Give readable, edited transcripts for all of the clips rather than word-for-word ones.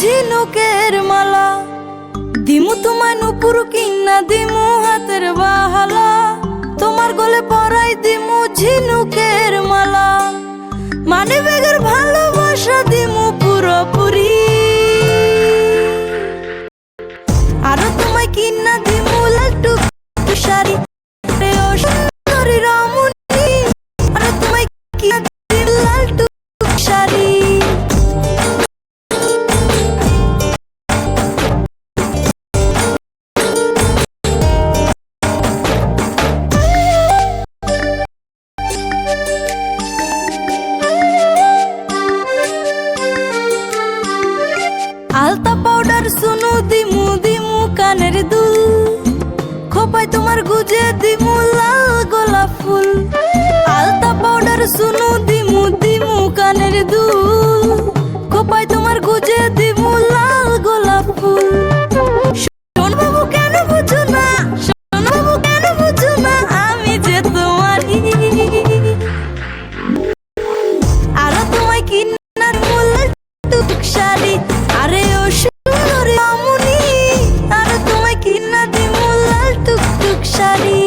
ঝিনুকের মালা, দিমু তোমায় নুপুর কিনা দিমু হাতের বাহালা, তোমার গলে পরাই দিমু ঝিনুকের মালা, মানে বেগের ভালোবাসা দিমু পুরোপুরি। আরো তোমায় কিনা দিমু লালটু শাড়ি, ও সুন্দরী রমণী, আরো তোমায় কিনা দিমু লালটু শাড়ি। আলতা পাউডার সুনু দিমু দিমু কানের দুল, খোপায় তোমার গুজে দিমু লাল গোলাপ ফুল। আলতা পাউডার সুনু দিমু দিমু কানের দুল, খোপায় তোমার গুজে দিমু লাল গোলাপ ফুল। শোন বাবু কেন বুঝো না, শোন বাবু কেন বুঝো না, আমি যে তোমারই। আরো তোমায় কিনা টুক শাড়ি, আরে ও সুন্দরী রমণী, আরো তোমায় কিনা দিমু লাল টুক শাড়ি।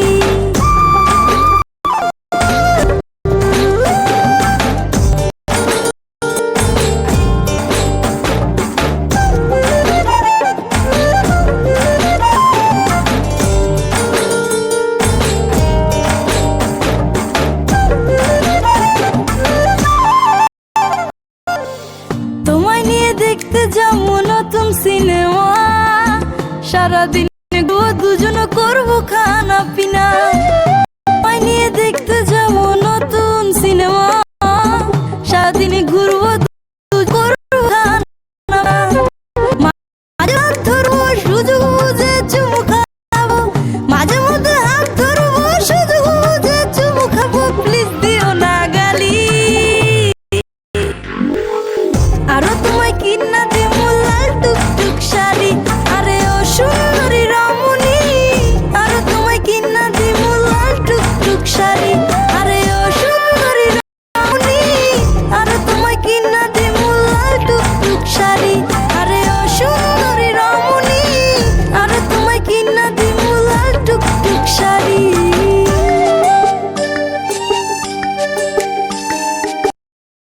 তোমায় নিয়ে দেখতে যাবো নতুন সিনেমা, সারাদিন দুজন করবো খানা পিনা। তোমায় নিয়ে দেখতে যাবো নতুন সিনেমা, সারাদিন ঘুরবো